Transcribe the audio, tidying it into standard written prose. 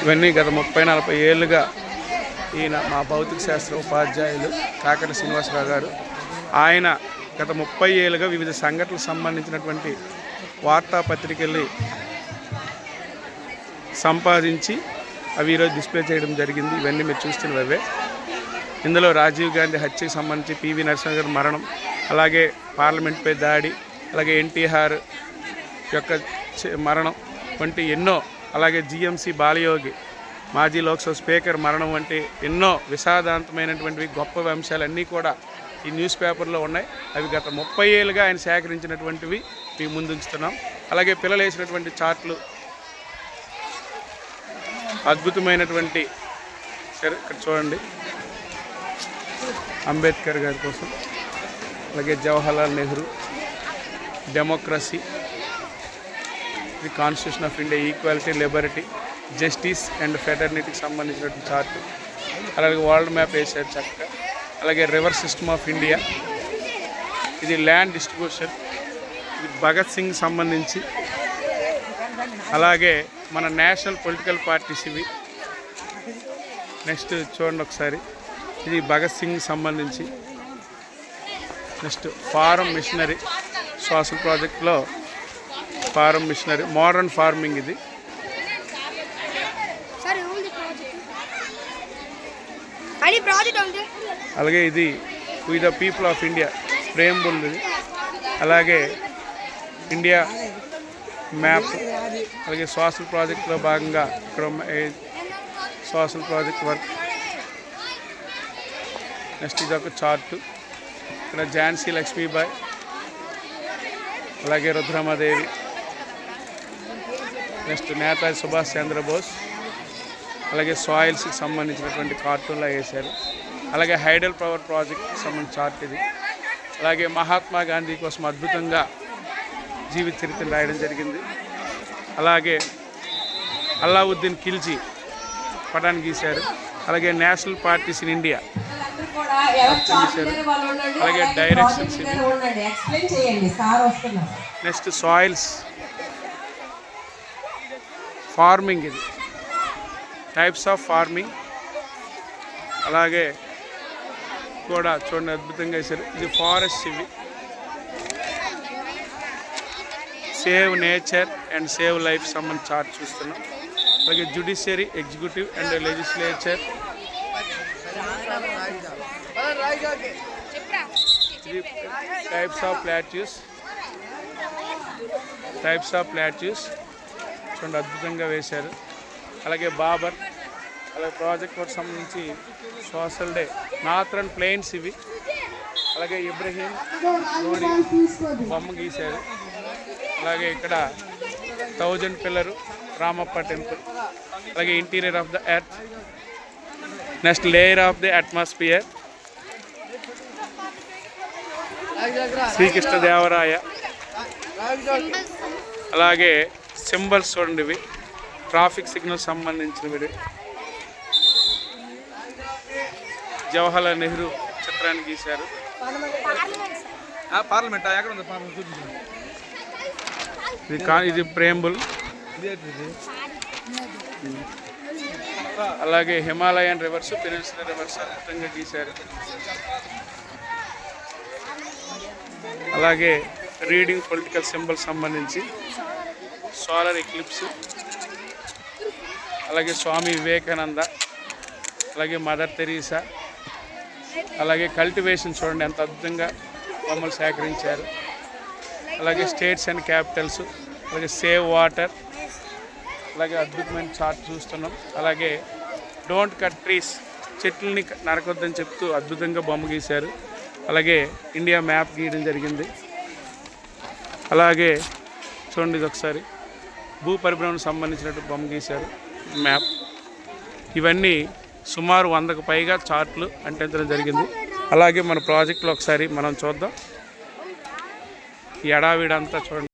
ఇవన్నీ గత 30-40 ఏళ్ళుగా ఈయన మా భౌతిక శాస్త్ర ఉపాధ్యాయులు కాకటి శ్రీనివాసరావు గారు. ఆయన గత 30 ఏళ్ళుగా వివిధ సంఘటనలకు సంబంధించినటువంటి వార్తాపత్రికల్ని సంపాదించి అవి ఈరోజు డిస్ప్లే చేయడం జరిగింది. ఇవన్నీ మీరు చూస్తున్నవే. ఇందులో రాజీవ్ గాంధీ హత్యకు సంబంధించి పివి నరసింహ గారి మరణం, అలాగే పార్లమెంట్పై దాడి, అలాగే ఎన్టీఆర్ యొక్క మరణం వంటి ఎన్నో, అలాగే జిఎంసి బాలయోగి మాజీ లోక్సభ స్పీకర్ మరణం వంటి ఎన్నో విషాదాంతమైనటువంటివి గొప్ప అంశాలన్నీ కూడా ఈ న్యూస్ పేపర్లో ఉన్నాయి. అవి గత 30 ఏళ్ళుగా ఆయన సేకరించినటువంటివి మీ ముందుంచుతున్నాం. అలాగే పిల్లలు వేసినటువంటి చార్ట్లు అద్భుతమైనటువంటి, ఇక్కడ చూడండి, అంబేద్కర్ గారి కోసం, అలాగే Jawaharlal Nehru, democracy, the constitution of India, equality, liberty, justice and ఫెటర్నిటీకి సంబంధించినటువంటి చార్టు, అలాగే వరల్డ్ మ్యాప్ వేసారు చక్కగా. అలాగే రివర్ సిస్టమ్ ఆఫ్ ఇండియా, ఇది ల్యాండ్ డిస్ట్రిబ్యూషన్, ఇది భగత్ సింగ్ సంబంధించి, అలాగే మన నేషనల్ పొలిటికల్ పార్టీస్ ఇవి. నెక్స్ట్ చూడండి ఒకసారి, ఇది భగత్ సింగ్ సంబంధించి. నెక్స్ట్ ఫారం మిషనరీ సోషల్ ప్రాజెక్ట్లో ఫారం మిషనరీ, మోడర్న్ ఫార్మింగ్ ఇది. అలాగే ఇది we the people of India preamble ఇది. అలాగే ఇండియా మ్యాప్, అలాగే సోషల్ ప్రాజెక్ట్లో భాగంగా ఇక్కడ సోషల్ ప్రాజెక్ట్ వర్క్. నెక్స్ట్ ఇది ఒక చార్టు, ఇక్కడ ఝాన్సీ లక్ష్మీబాయి, అలాగే రుద్రమాదేవి, నెక్స్ట్ నేతాజీ సుభాష్ చంద్రబోస్, అలాగే సాయిల్స్కి సంబంధించినటువంటి కార్టూన్లా వేశారు. అలాగే హైడల్ పవర్ ప్రాజెక్ట్కి సంబంధించిన చార్ట్ ఇది. అలాగే మహాత్మా గాంధీ కోసం అద్భుతంగా జీవిత చరిత్రను రాయడం జరిగింది. అలాగే అల్లావుద్దీన్ ఖిల్జీ పటాన్ని గీశారు. అలాగే నేషనల్ పార్టీస్ ఇన్ ఇండియా గీశారు. అలాగే డైరెక్షన్స్ ఇది. నెక్స్ట్ సాయిల్స్, ఫార్మింగ్ ఇది, టైప్స్ ఆఫ్ ఫార్మింగ్. అలాగే కూడా చూడండి అద్భుతంగా వేశారు. ఇది ఫారెస్ట్ ఇవి, save nature and save life సంబంధించి చార్ట్ చూస్తున్నాం. అలాగే జ్యుడిషియరీ, ఎగ్జిక్యూటివ్ అండ్ లెజిస్లేచర్, ఇది టైప్స్ ఆఫ్ ప్లాట్యూస్ చూడండి అద్భుతంగా వేశారు. అలాగే బాబర్, అలాగే ప్రాజెక్ట్ వర్క్ సంబంధించి సోషల్ డే, నార్థరన్ ప్లెయిన్స్ ఇవి. అలాగే ఇబ్రహీం లోడి బొమ్మ గీశారు. అలాగే ఇక్కడ 1000 పిల్లరు రామప్ప టెంపుల్. అలాగే interior of the earth, next layer of the atmosphere, Sri Krishnadevaraya. అలాగే సింబల్స్ చూడండి, ఇవి ట్రాఫిక్ సిగ్నల్ సంబంధించినవి. జవహర్లాల్ నెహ్రూ చిత్రాన్ని గీశారు. పార్లమెంట్ ఎక్కడ ఉంది? ఇది ప్రేంబుల్. అలాగే హిమాలయన్ రివర్స్, పెనిన్సులర్ రివర్స్ అద్భుతంగా గీశారు. అలాగే రీడింగ్ పొలిటికల్ సింబల్ సంబంధించి సోలార్ ఎక్లిప్స్, అలాగే స్వామి వివేకానంద, అలాగే మదర్ తెరీసా, అలాగే కల్టివేషన్ చూడండి ఎంత అద్భుతంగా బొమ్మలు సేకరించారు. అలాగే స్టేట్స్ అండ్ క్యాపిటల్స్, అలాగే సేవ్ వాటర్, అలాగే అద్భుతమైన చార్ట్ చూస్తున్నాం. అలాగే డోంట్ కట్ ట్రీస్, చెట్లని నరకొద్దని చెప్తూ అద్భుతంగా బొమ్మ గీశారు. అలాగే ఇండియా మ్యాప్ గీయడం జరిగింది. అలాగే చూడండి ఇది ఒకసారి భూ పరిభ్రమణకు సంబంధించినట్టు బొమ్మ గీశారు, మ్యాప్. ఇవన్నీ సుమారు 100కు పైగా చార్ట్లు అంటించడం జరిగింది. అలాగే మన ప్రాజెక్టులో ఒకసారి మనం చూద్దాం. ఈ ఎడావిడంతా చూడండి.